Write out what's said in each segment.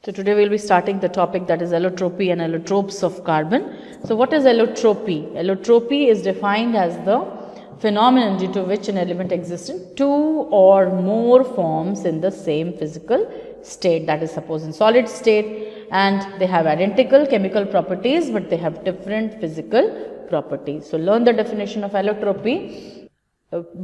So today we'll be starting the topic that is allotropy and allotropes of carbon. So what is allotropy? Allotropy is defined as the phenomenon due to which an element exists in two or more forms in the same physical state, that is suppose in solid state, and they have identical chemical properties but they have different physical properties. So learn the definition of allotropy.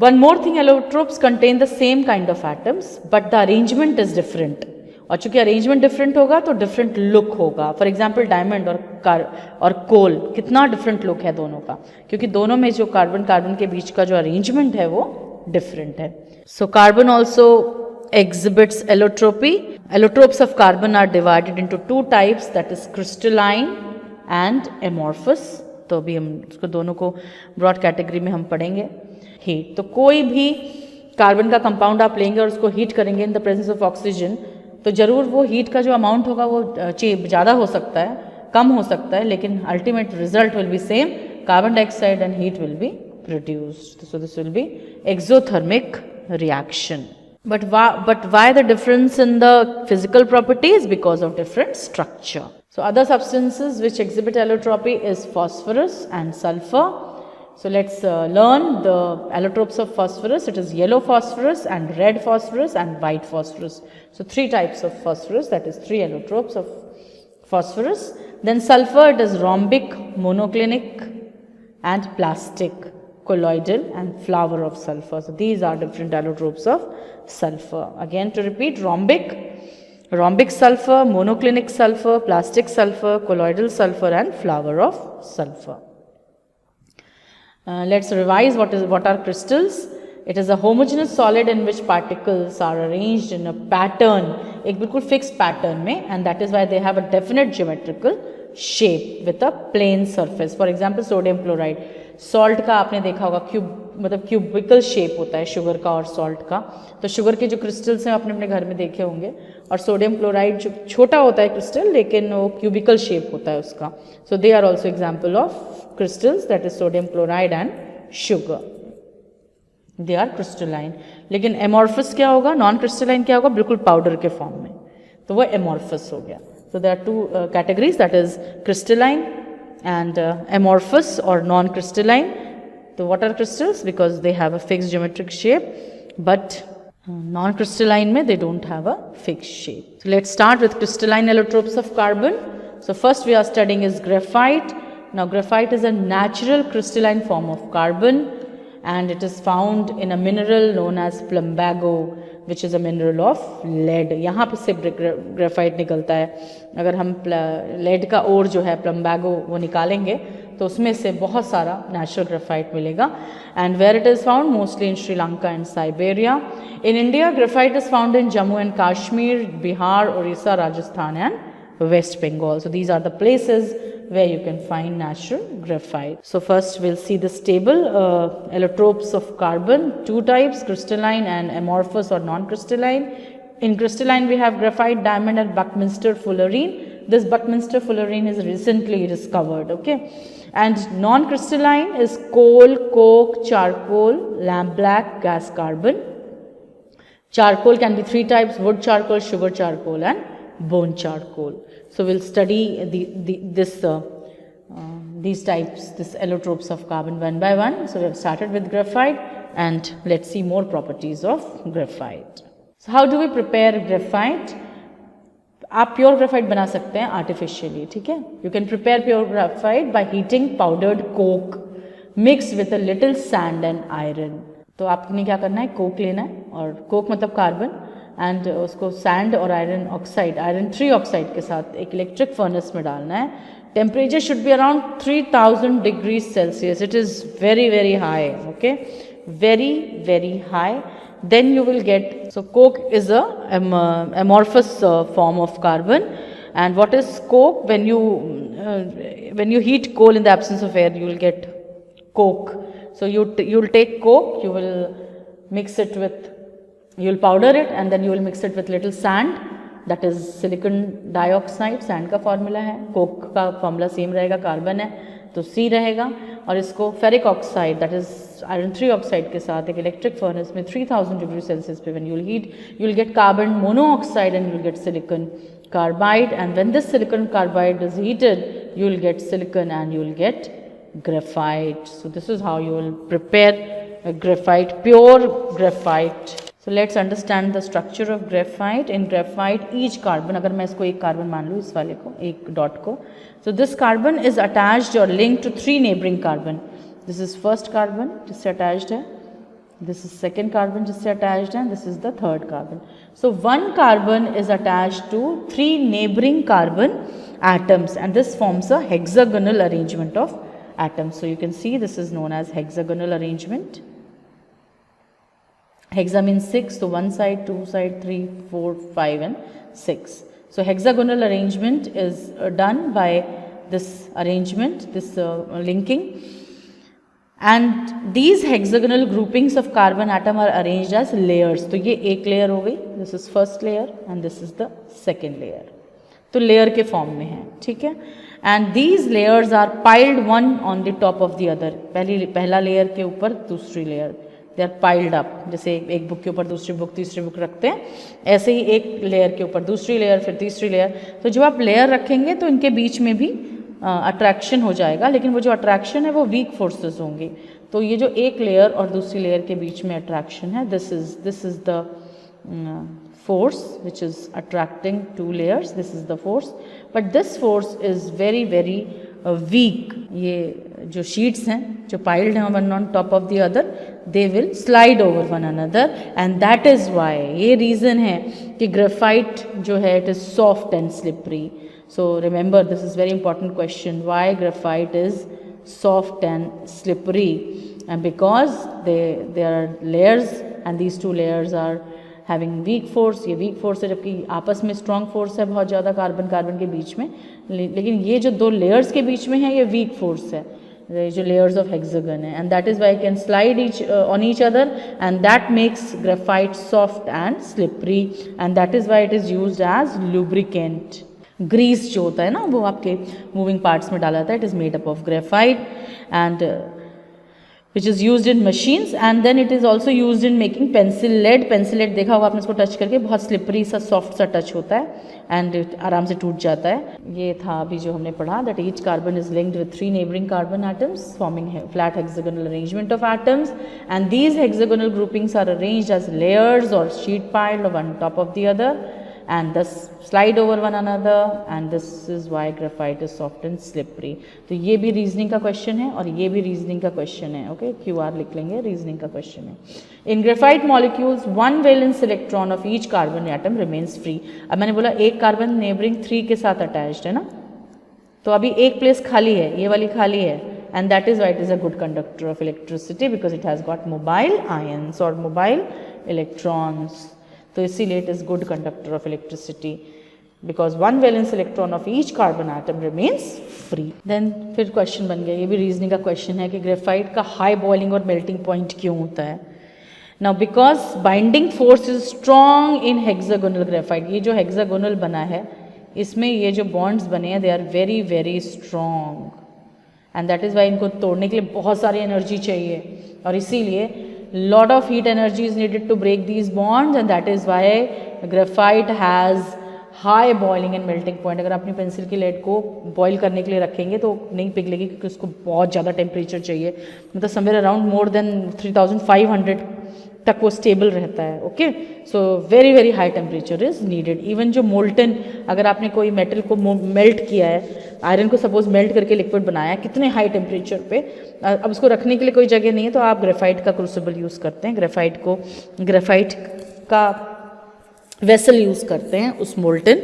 One more thing, allotropes contain the same kind of atoms but the arrangement is different. और चूंकि arrangement different होगा तो different look होगा. For example diamond और कोल, कितना different look है दोनों का, क्योंकि दोनों में जो कार्बन के बीच का जो अरेंजमेंट है वो डिफरेंट है. So carbon also exhibits allotropy. Allotropes of carbon are divided into two types, that is crystalline and amorphous. तो अभी हम इसको दोनों को ब्रॉड कैटेगरी में हम पढ़ेंगे. हीट, तो कोई भी कार्बन का कंपाउंड आप लेंगे और उसको हीट करेंगे in the presence of oxygen, तो ज़रूर वो हीट का जो अमाउंट होगा वो ज़्यादा हो सकता है, कम हो सकता है, लेकिन ultimate result will be same. Carbon dioxide and heat will be produced. So this will be exothermic reaction. But why the difference in the physical properties? Because of different structure. So other substances which exhibit allotropy is phosphorus and sulfur. So let's learn the allotropes of phosphorus. It is yellow phosphorus and red phosphorus and white phosphorus. So three types of phosphorus, that is three allotropes of phosphorus. Then sulfur, it is rhombic, monoclinic and plastic, colloidal and flower of sulfur. So these are different allotropes of sulfur. Again to repeat, rhombic sulfur, monoclinic sulfur, plastic sulfur, colloidal sulfur and flower of sulfur. Let's revise what are crystals. It is a homogeneous solid in which particles are arranged in a pattern, एक बिल्कुल fixed pattern में, and that is why they have a definite geometrical shape with a plane surface. For example, sodium chloride. Salt का आपने देखा होगा cubical shape होता है sugar का और सॉल्ट का. तो शुगर के जो क्रिस्टल्स हैं आपने अपने घर में देखे होंगे, और सोडियम क्लोराइड जो छोटा होता है क्रिस्टल, लेकिन वो क्यूबिकल शेप होता है उसका. So they are also example of crystals, that is sodium chloride and sugar. They are crystalline. लेकिन एमॉर्फस क्या होगा, नॉन क्रिस्टलाइन क्या होगा, बिल्कुल पाउडर के फॉर्म में, तो वो एमॉर्फस हो गया. So there are two categories, that is crystalline and amorphous or non-crystalline. So what are crystals? Because they have a fixed geometric shape, but non-crystalline mein they don't have a fixed shape. So let's start with crystalline allotropes of carbon. So first we are studying is graphite. Now graphite is a natural crystalline form of carbon and it is found in a mineral known as plumbago, which is a mineral of lead. यहाँ पे से graphite निकलता है. अगर हम lead का ओर जो है प्लम्बागो वो निकालेंगे तो उसमें से बहुत सारा नेचुरल ग्रेफाइट मिलेगा. And where it is found mostly in Sri Lanka and Siberia. In India graphite is found in Jammu and Kashmir, Bihar, Orissa, Rajasthan and West Bengal. So these are the places where you can find natural graphite. So first we'll see this table. Allotropes of carbon, two types, crystalline and amorphous or non-crystalline. In crystalline we have graphite, diamond and Buckminster fullerene. This Buckminster fullerene is recently discovered, okay. And non-crystalline is coal, coke, charcoal, lamp black, gas carbon. Charcoal can be three types: wood charcoal, sugar charcoal and bone charcoal. So we'll study these types, this allotropes of carbon one by one. So we have started with graphite and let's see more properties of graphite. So how do we prepare graphite? आप pure graphite बना सकते हैं artificially, ठीक है. You can prepare pure graphite by heating powdered Coke mix with a little sand and iron. तो आपने क्या करना है, कोक लेना है, और कोक मतलब कार्बन, एंड उसको सैंड और आयरन ऑक्साइड, आयरन 3 ऑक्साइड के साथ एक इलेक्ट्रिक फर्नेस में डालना है. Temperature should be around 3000 degree Celsius. It is very very high, okay, very very high. Then you will get, so coke is a amorphous form of carbon. And what is coke? When you heat coal in the absence of air, you will get coke. So you'll take coke, you will mix it with, you will powder it and then you will mix it with little sand, that is silicon dioxide. sand का formula है, coke का formula same रहेगा, carbon है तो C रहेगा. और इसको ferric oxide, that is iron 3 oxide के साथ एक इलेक्ट्रिक फर्नेस में 3000 डिग्री सेल्सियस पे when you will heat, you will get carbon monoxide and you will get silicon carbide, and when this silicon carbide is heated, you will get silicon and you will get graphite. So this is how you will prepare a graphite, pure graphite. So let's understand the structure of graphite. In graphite, each carbon, अगर मैं इसको एक carbon मान लूँ, इस वाले को, एक डॉट को, so this carbon is attached or linked to 3 neighboring carbon. This is first carbon जिससे attached है, this is second carbon जिससे attached है, and this is the third carbon. So one carbon is attached to 3 neighboring carbon atoms, and this forms a hexagonal arrangement of atoms. So you can see this is known as hexagonal arrangement. Hexa means 6, so one side, two side, 3, 4, 5 and 6. So hexagonal arrangement is done by this arrangement, this linking, and these hexagonal groupings of carbon atom are arranged as layers. तो ये एक layer हो गई, this is first layer and this is the second layer. तो layer के form में है, ठीक है. And these layers are piled one on the top of the other. पहला layer के ऊपर दूसरी layer. They are piled up. जैसे एक बुक के ऊपर दूसरी बुक, तीसरी बुक रखते हैं, ऐसे ही एक लेयर के ऊपर दूसरी लेयर, फिर तीसरी लेयर. तो जब आप लेयर रखेंगे तो इनके बीच में भी अट्रैक्शन हो जाएगा, लेकिन वो जो अट्रैक्शन है वो वीक फोर्सेस होंगी. तो ये जो एक लेयर और दूसरी लेयर के बीच में अट्रैक्शन है, this is the force which is attracting two layers. This is the force, but this force is very very weak. ये जो sheets हैं जो piled हैं one on top of the other, they will slide over one another, and that is why ये reason है कि graphite जो है it is soft and slippery. So remember, this is very important question, why graphite is soft and slippery, and because there are layers and these two layers are having weak force. ये week force है, जबकि आपस में strong force है बहुत ज़्यादा carbon carbon के बीच में, लेकिन ये जो दो लेयर्स के बीच में है ये वीक फोर्स है, जो लेयर्स ऑफ हेक्सागन है, and that is why can slide on each other, and that makes graphite soft and slippery, and that is why it is used as lubricant. Grease जो होता है ना, वो आपके moving parts में डाला जाता है. It is made up of graphite and which is used in machines, and then it is also used in making pencil lead. Pencil lead देखा होगा आपने, इसको टच करके बहुत स्लिपरी सा सॉफ्ट सा टच होता है एंड आराम से टूट जाता है. ये था अभी जो हमने पढ़ा, that each carbon is linked with 3 neighboring carbon atoms forming flat hexagonal arrangement of atoms, and these hexagonal groupings are arranged as layers or sheet piled one top of the other and thus slide over one another, and this is why graphite is soft and slippery. तो ये भी reasoning का question है और ये भी reasoning का question है. ओके, QR लिख लेंगे, रीजनिंग का क्वेश्चन है. In graphite molecules 1 valence electron of each carbon atom remains free. अब मैंने बोला एक कार्बन नेबरिंग 3 के साथ अटैच्ड है ना, तो अभी एक प्लेस खाली है, ये वाली खाली है, and that is why it is a good conductor of electricity because it has got mobile ions or mobile electrons. तो इसीलिए it is good conductor of electricity because 1 valence electron of each carbon atom remains free. Then फिर question बन गया, ये भी reasoning का question है कि ग्रेफाइट का हाई बॉइलिंग और मेल्टिंग पॉइंट क्यों होता है. Now because binding force is strong in hexagonal graphite. ये जो हेक्सागोनल बना है इसमें ये जो बॉन्ड्स बने हैं they are very very strong, and that is why इनको तोड़ने के लिए बहुत सारी एनर्जी चाहिए, और इसीलिए lot of heat energy is needed to break these bonds, and that is why graphite has high boiling and melting point. अगर अपनी पेंसिल की लेड को बॉयल करने के लिए रखेंगे तो नहीं पिघलेगी क्योंकि उसको बहुत ज़्यादा टेम्परेचर चाहिए, मतलब समवेयर अराउंड मोर देन 3500 तक वो स्टेबल रहता है. Okay, so very very high temperature is needed. Even जो मोल्टन, अगर आपने कोई मेटल को मेल्ट किया है, आयरन को सपोज मेल्ट करके लिक्विड बनाया कितने हाई टेम्परेचर पे, अब उसको रखने के लिए कोई जगह नहीं है तो आप ग्रेफाइट का क्रूसिबल यूज़ करते हैं, ग्रेफाइट का वेसल यूज़ करते हैं. उस मोल्टन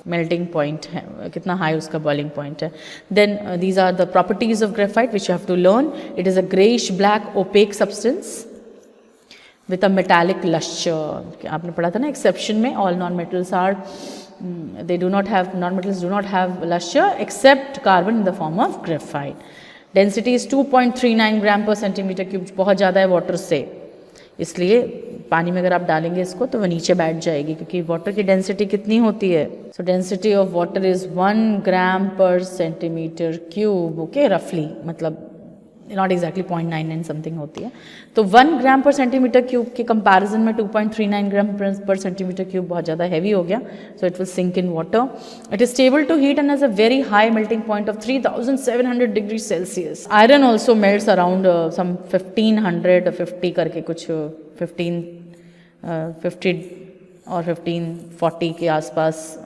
मेल्टिंग पॉइंट है, कितना हाई उसका बॉइलिंग पॉइंट है. Then these are the properties of graphite which you have to learn. It is a greyish black opaque substance with a metallic luster. आपने पढ़ा था ना एक्सेप्शन में, all non-metals are non-metals do not have luster except carbon in the form of graphite. Density is 2.39 ग्राम पर centimetre cube, बहुत ज़्यादा है water से, इसलिए पानी में अगर आप डालेंगे इसको तो वो नीचे बैठ जाएगी क्योंकि वाटर की डेंसिटी कितनी होती है. सो डेंसिटी ऑफ वाटर इज़ 1 ग्राम पर सेंटीमीटर क्यूब. ओके, रफली, मतलब नॉट एग्जैक्टली 0.99 समथिंग होती है। तो 1 ग्राम पर सेंटीमीटर क्यूब के कंपैरिजन में 2.39 ग्राम पर सेंटीमीटर क्यूब बहुत ज़्यादा हैवी हो गया, so it will sink in water. It is stable to heat and has a very high melting point of 3700 degree Celsius. Iron also melts around some 1550 करके कुछ 1550 और 1540 के आसपास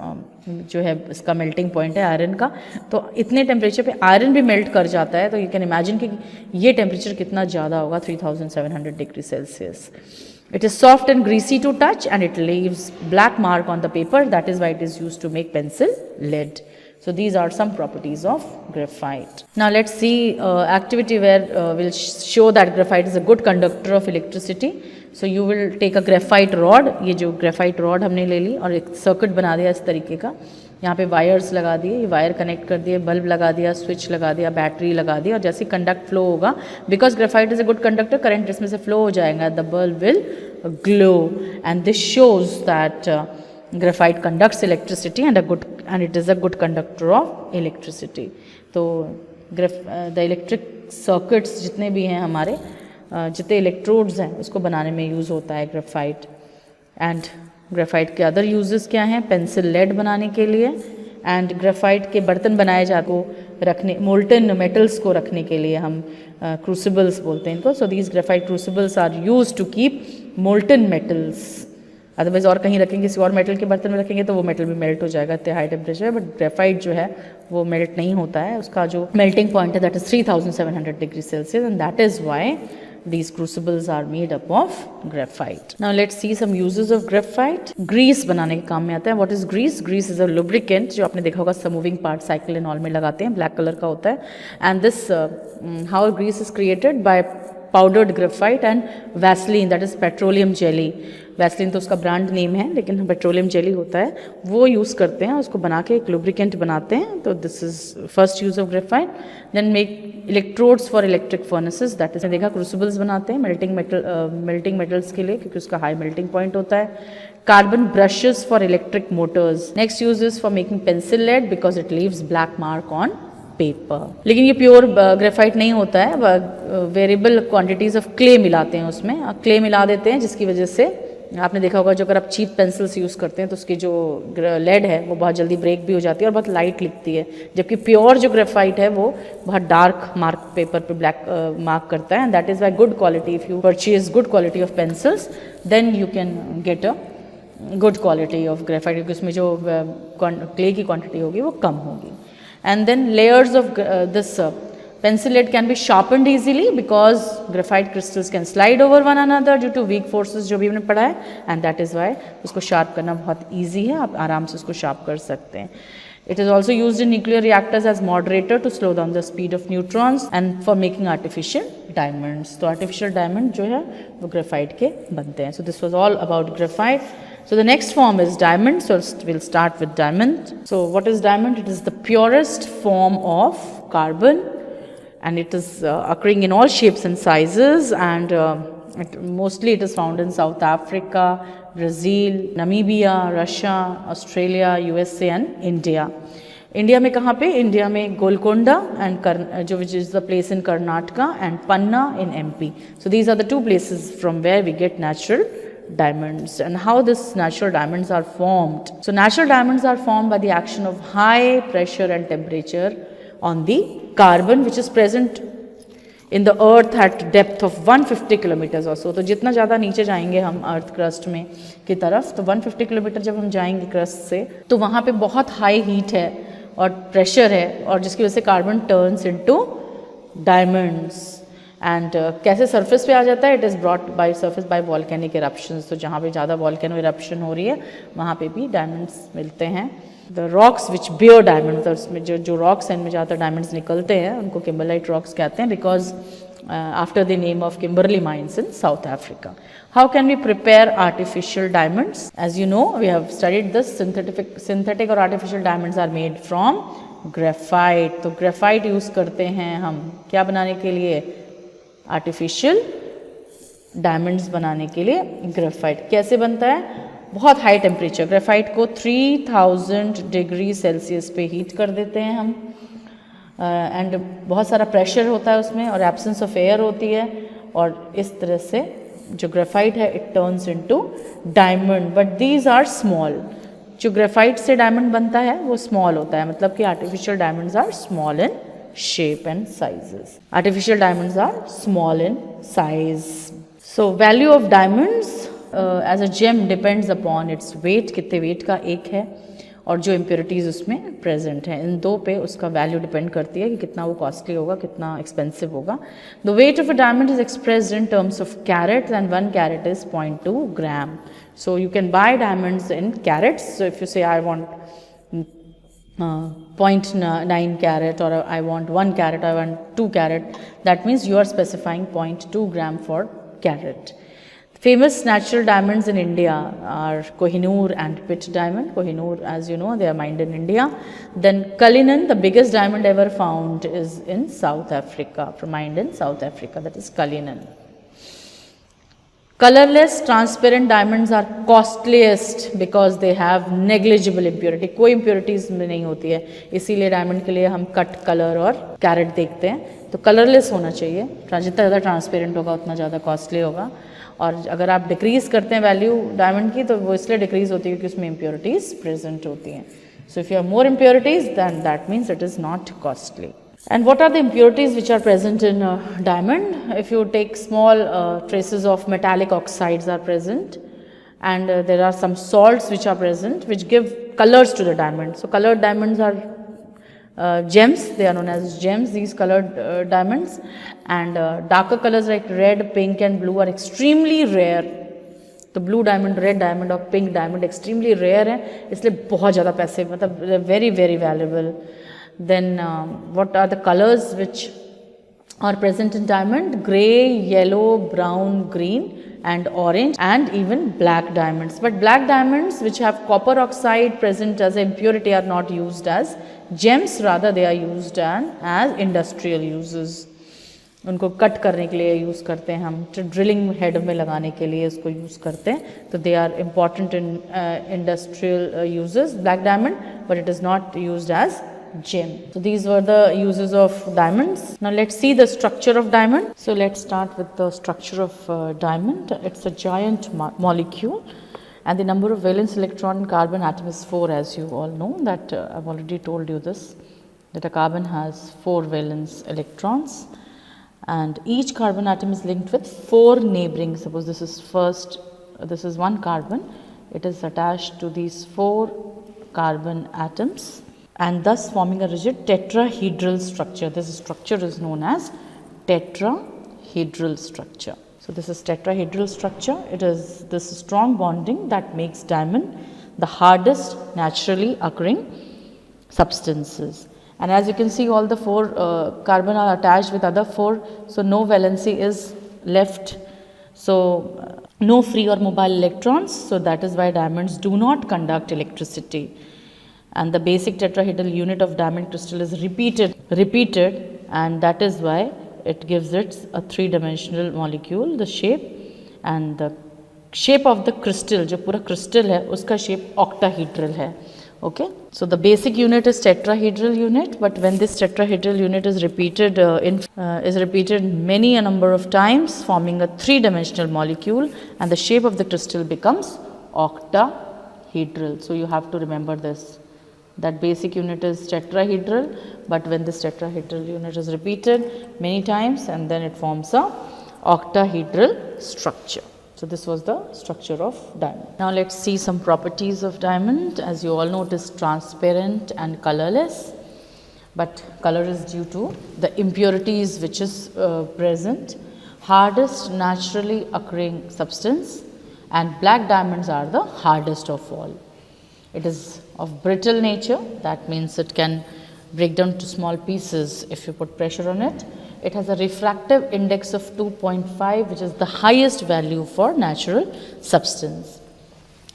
जो है इसका मेल्टिंग पॉइंट है आयरन का। तो इतने टेम्परेचर पे आयरन भी मेल्ट कर जाता है, तो यू कैन इमेजिन कि ये टेम्परेचर कितना ज़्यादा होगा, 3700 degree Celsius. It is soft and greasy to touch and it leaves black mark on the paper, that is why it is used to make pencil lead. So these are some properties of graphite. Now let's see activity where we'll show that graphite is a good conductor of electricity. So you will take a graphite rod, ये जो graphite rod हमने ले ली और एक circuit बना दिया इस तरीके का, यहाँ पे वायर्स लगा दिए, ये वायर कनेक्ट कर दिए, बल्ब लगा दिया, स्विच लगा दिया, बैटरी लगा दिया, और जैसे कंडक्ट फ्लो होगा, because graphite is a good conductor, current इसमें से फ्लो हो जाएगा, the bulb will glow and this shows that graphite conducts electricity and it is a good conductor of electricity. तो the electric circuits जितने भी हैं हमारे, जितने इलेक्ट्रोड्स हैं उसको बनाने में यूज़ होता है ग्रेफाइट। एंड ग्रेफाइट के अदर यूजेस क्या हैं, पेंसिल लेड बनाने के लिए, एंड ग्रेफाइट के बर्तन बनाए जाते को रखने, मोल्टन मेटल्स को रखने के लिए हम क्रूसिबल्स बोलते हैं इनको। So these graphite crucibles are use to keep molten metals, otherwise और कहीं रखेंगे, किसी और मेटल के बर्तन में रखेंगे तो वो मेटल भी मेल्ट हो जाएगा इतने हाई टेम्परेचर, बट ग्रेफाइट जो है वो मेल्ट नहीं होता है, उसका जो मेल्टिंग पॉइंट है that is 3700 degree Celsius and that is why these crucibles are made up of graphite. Now let's see some uses of graphite. Grease बनाने के काम में आता है. What is grease? Grease is a lubricant जो आपने देखा होगा सब moving part cycle and all में लगाते हैं, ब्लैक कलर का होता है. And this how grease is created by powdered graphite and Vaseline, that is petroleum jelly. Vaseline तो उसका ब्रांड नेम है, लेकिन पेट्रोलियम जेली होता है, वो यूज़ करते हैं, उसको बना के एक लुब्रिकेंट बनाते हैं. तो this is first use of graphite. Then make electrodes for electric furnaces, that is देखा क्रूसिबल्स बनाते हैं मेल्टिंग मेटल्स के लिए, क्योंकि उसका हाई मेल्टिंग पॉइंट होता है. Carbon brushes for electric motors. Next use is for making pencil lead because it leaves black mark on paper. लेकिन ये प्योर ग्रेफाइट नहीं होता है, वेरिएबल क्वांटिटीज ऑफ क्ले मिलाते हैं उसमें, क्ले मिला देते हैं, जिसकी वजह से आपने देखा होगा जो अगर आप चीप पेंसिल्स यूज़ करते हैं तो उसकी जो लेड है वो बहुत जल्दी ब्रेक भी हो जाती है और बहुत लाइट लिखती है, जबकि प्योर जो ग्रेफाइट है वो बहुत डार्क मार्क पेपर पे ब्लैक मार्क करता है. And that is why good quality, if you purchase good quality of pencils then you can get a good quality of graphite, क्योंकि उसमें जो क्ले की क्वान्टिटी होगी वो कम होगी. And then layers of this pencil lead can be sharpened easily because graphite crystals can slide over one another due to weak forces जो भी हमने पढ़ा है, and that is why उसको sharp करना बहुत easy है, आप आराम से उसको sharp कर सकते हैं. It is also used in nuclear reactors as moderator to slow down the speed of neutrons and for making artificial diamonds. तो artificial diamond जो है वो graphite के बनते हैं. So this was all about graphite. So the next form is diamond. So we'll start with diamond. So what is diamond? It is the purest form of carbon. And it is occurring in all shapes and sizes, and mostly it is found in South Africa, Brazil, Namibia, Russia, Australia, USA and India. India में कहाँ पे? India में Golconda and which is the place in Karnataka, and Panna in MP. So these are the two places from where we get natural diamonds. And how this natural diamonds are formed? So natural diamonds are formed by the action of high pressure and temperature on the carbon which is present in the earth at depth of 150 kilometers or so. तो जितना ज़्यादा नीचे जाएंगे हम earth crust में की तरफ, तो 150 किलोमीटर जब हम जाएंगे क्रस्ट से, तो वहाँ पे बहुत हाई हीट है और प्रेशर है, और जिसकी वजह से carbon turns into diamonds. And कैसे सरफेस पे आ जाता है? It is brought by surface by volcanic eruptions. तो जहाँ पे ज़्यादा वॉल्केनो इरप्शन हो रही है वहाँ पे भी डायमंड्स मिलते हैं. The rocks which bear diamonds, उसमें जो रॉक्स हैं इनमें ज़्यादातर डायमंड्स निकलते हैं, उनको किम्बरलाइट रॉक्स कहते हैं, because after the name of Kimberley mines in South Africa. How can we prepare artificial diamonds? As you know we have studied this. Synthetic और artificial diamonds are made from graphite. तो graphite use करते हैं हम क्या बनाने के लिए? Artificial diamonds बनाने के लिए ग्रेफाइट. कैसे बनता है? बहुत हाई टेम्परेचर, ग्रेफाइट को 3000 डिग्री सेल्सियस पे हीट कर देते हैं हम. एंड बहुत सारा प्रेशर होता है उसमें और एब्सेंस ऑफ एयर होती है, और इस तरह से जो ग्रेफाइट है it turns into diamond, but these are small. जो ग्रेफाइट से डायमंड बनता है वो स्मॉल होता है, मतलब कि artificial diamonds are small in shape and sizes. Artificial diamonds are small in size. So value of diamonds as a gem depends upon its weight, कितने weight का एक है, और जो impurities उसमें present हैं, इन दो पे उसका value depend करती है कि कितना वो costly होगा, कितना expensive होगा. The weight of a diamond is expressed in terms of carats, and 1 carat is 0.2 gram. So you can buy diamonds in carats. So if you say I want 0.9 carat, or I want 1 carat, I want 2 carat, that means you are specifying 0.2 gram for carat. Famous natural diamonds in India are Kohinoor and Pitt diamond. Kohinoor, as you know, they are mined in India. Then Cullinan, the biggest diamond ever found, is in South Africa, mined in South Africa, that is Cullinan. Colorless transparent diamonds are costliest because they have negligible impurity. कोई impurities में नहीं होती है, इसीलिए diamond के लिए हम cut colour और कैरेट देखते हैं. तो कलरलेस होना चाहिए, जितना ज़्यादा ट्रांसपेरेंट होगा उतना ज़्यादा कॉस्टली होगा. और अगर आप डिक्रीज़ करते हैं वैल्यू डायमंड की तो वो इसलिए डिक्रीज़ होती है क्योंकि उसमें impurities प्रेजेंट होती हैं. So if you have more impurities, then that means it is not costly. And what are the impurities which are present in diamond? If you take small traces of metallic oxides are present, and there are some salts which are present which give colors to the diamond. So colored diamonds are gems, they are known as gems, these colored diamonds, and darker colors like red, pink and blue are extremely rare. तो blue diamond, red diamond और pink diamond extremely rare है, इसलिए बहुत ज़्यादा पैसे, मतलब very very valuable. Then what are the colors which are present in diamond? Gray, yellow, brown, green and orange, and even black diamonds. But black diamonds which have copper oxide present as impurity are not used as gems, rather they are used as industrial uses. उनको cut करने के लिए use करते हैं हम, drilling head में लगाने के लिए उसको यूज़ करते हैं, तो they are important in industrial uses, black diamond, but it is not used as gem. So these were the uses of diamonds. Now let's see the structure of diamond. So let's start with the structure of diamond. It's a giant molecule, and the number of valence electron in carbon atom is 4, as you all know that I've already told you this, that a carbon has 4 valence electrons, and each carbon atom is linked with 4 neighboring. Suppose this is this is one carbon, it is attached to these 4 carbon atoms, and thus forming a rigid tetrahedral structure. This structure is known as tetrahedral structure. So this is tetrahedral structure. It is this strong bonding that makes diamond the hardest naturally occurring substances. And as you can see, all the 4 carbon are attached with other 4, so no valency is left. So no free or mobile electrons. So that is why diamonds do not conduct electricity. And the basic tetrahedral unit of diamond crystal is repeated, and that is why it gives it a 3-dimensional molecule. The shape and the shape of the crystal, जो पूरा crystal है उसका shape octahedral है. Okay, so the basic unit is tetrahedral unit, but when this tetrahedral unit is repeated many a number of times, forming a 3-dimensional molecule, and the shape of the crystal becomes octahedral. So you have to remember this, that basic unit is tetrahedral, but when this tetrahedral unit is repeated many times, and then it forms a octahedral structure. So this was the structure of diamond. Now let's see some properties of diamond. As you all know, it is transparent and colorless, but color is due to the impurities which is present. Hardest naturally occurring substance, and black diamonds are the hardest of all. It is of brittle nature, that means it can break down to small pieces if you put pressure on it. It has a refractive index of 2.5, which is the highest value for natural substance.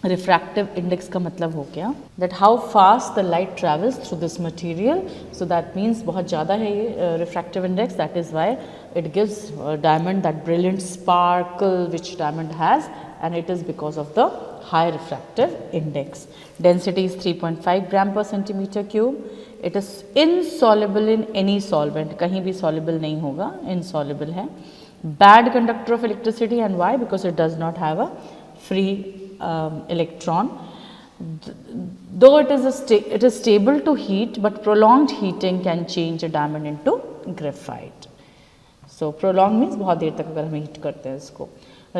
Refractive index का मतलब हो गया that how fast the light travels through this material. So that means बहुत ज़्यादा है ये refractive index. That is why it gives diamond that brilliant sparkle which diamond has, and it is because of the high refractive index. Density is 3.5 gram per centimeter cube. It is insoluble in any solvent, कहीं भी soluble नहीं होगा, insoluble है. Bad conductor of electricity, and why? Because it does not have a free electron. Though it is stable to heat, but prolonged heating can change a diamond into graphite. So prolonged means बहुत देर तक अगर हम heat करते हैं इसको.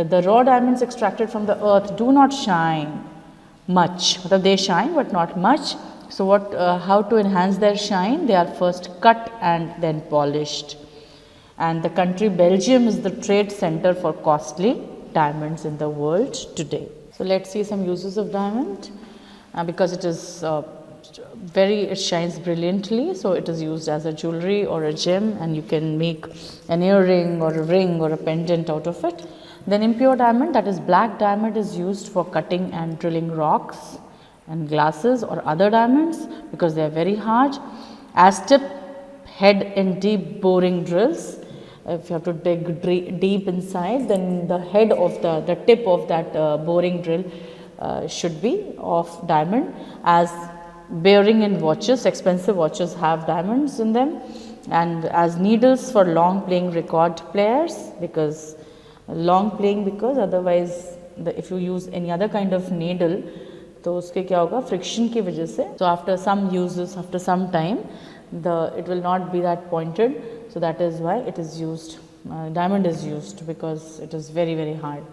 The raw diamonds extracted from the earth do not shine much. मतलब they shine but not much. So how to enhance their shine? They are first cut and then polished. And the country Belgium is the trade center for costly diamonds in the world today. So let's see some uses of diamond. Because it is it shines brilliantly, so it is used as a jewelry or a gem, and you can make an earring or a ring or a pendant out of it. Then impure diamond, that is black diamond, is used for cutting and drilling rocks and glasses or other diamonds because they are very hard. Astip head in deep boring drills. If you have to dig deep inside, then the head of the tip of that boring drill should be of diamond. As bearing in watches, expensive watches have diamonds in them, and as needles for long playing record players, because otherwise if you use any other kind of needle, तो उसके क्या होगा, friction की वजह से, so after some uses, after some time, it will not be that pointed, so that is why it is used, diamond is used, because it is very, very hard.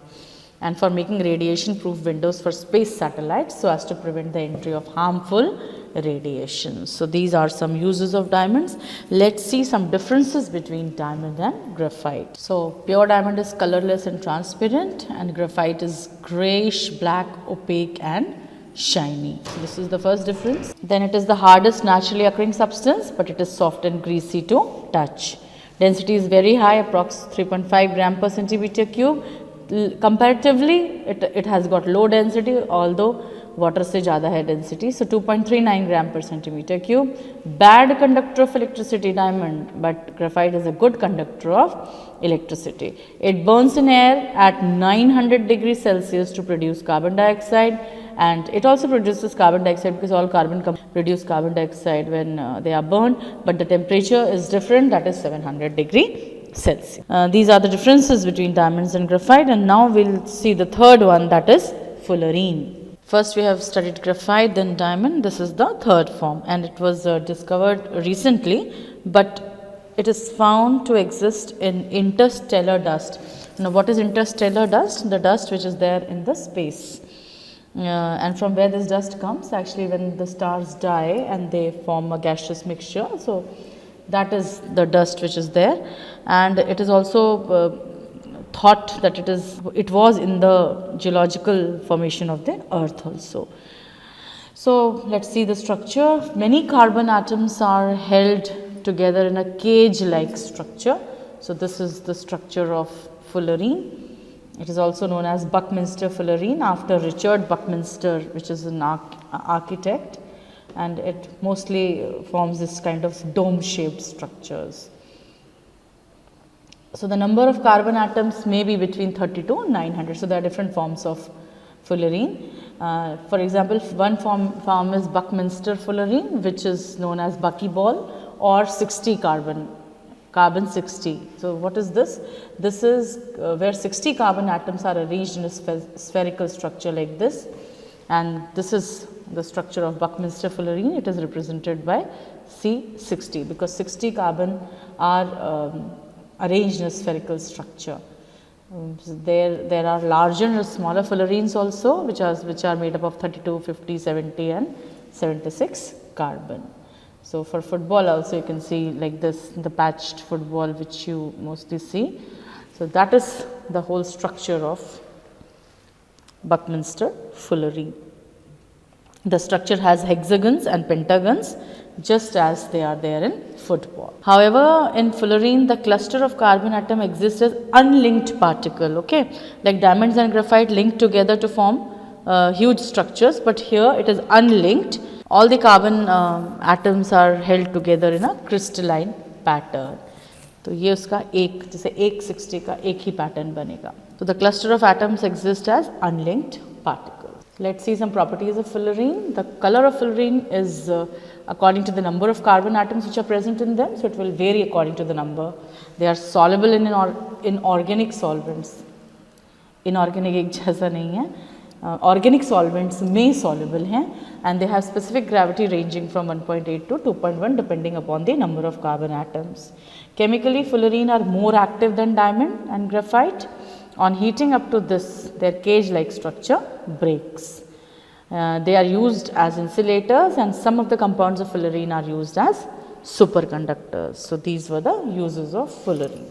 And for making radiation proof windows for space satellites, so as to prevent the entry of harmful radiation. So these are some uses of diamonds. Let's see some differences between diamond and graphite. So pure diamond is colorless and transparent, and graphite is grayish, black, opaque and shiny. So this is the first difference. Then it is the hardest naturally occurring substance, but it is soft and greasy to touch. Density is very high, approx 3.5 gram per centimeter cube. Comparatively it has got low density, although water से ज़्यादा है density, so 2.39 gram per centimeter cube. Bad conductor of electricity, diamond, but graphite is a good conductor of electricity. It burns in air at 900 degrees Celsius to produce carbon dioxide, and it also produces carbon dioxide because all carbon produce carbon dioxide when they are burned, but the temperature is different, that is 700 degree Celsius. These are the differences between diamonds and graphite, and now we'll see the third one, that is fullerene. First we have studied graphite, then diamond. This is the third form, and it was discovered recently, but it is found to exist in interstellar dust. Now what is interstellar dust? The dust which is there in the space. And from where this dust comes, actually when the stars die and they form a gaseous mixture, so that is the dust which is there, and it is also thought that it was in the geological formation of the earth also. So let's see the structure. Many carbon atoms are held together in a cage like structure. So this is the structure of fullerene. It is also known as Buckminster fullerene after Richard Buckminster, which is an architect, and it mostly forms this kind of dome shaped structures. So the number of carbon atoms may be between 30 to 900. So there are different forms of fullerene. For example, one form is Buckminster fullerene, which is known as buckyball, or 60 carbon 60. So what is this? This is where 60 carbon atoms are arranged in a spherical structure like this, and this is the structure of Buckminster fullerene. It is represented by C60 because 60 carbon are arranged in a spherical structure. So there are larger and smaller fullerenes also, which are made up of 32, 50, 70 and 76 carbon. So for football also you can see like this, the patched football which you mostly see. So that is the whole structure of Buckminster fullerene. The structure has hexagons and pentagons just as they are there in football. However, in fullerene the cluster of carbon atom exists as unlinked particle, okay, like diamonds and graphite linked together to form huge structures, but here it is unlinked. All the carbon atoms are held together in a crystalline pattern. तो ये उसका एक, जैसे एक 60 का एक ही pattern बनेगा. So the cluster of atoms exist as unlinked particles. Let's see some properties of fullerene. The color of fullerene is according to the number of carbon atoms which are present in them. So, it will vary according to the number. They are soluble in inorganic solvents. Inorganic एक जैसा नहीं है. Organic solvents में soluble हैं and they have specific gravity ranging from 1.8 to 2.1 depending upon the number of carbon atoms. Chemically, fullerene are more active than diamond and graphite. On heating up to this, their cage-like structure breaks. They are used as insulators and some of the compounds of fullerene are used as superconductors. So, these were the uses of fullerene.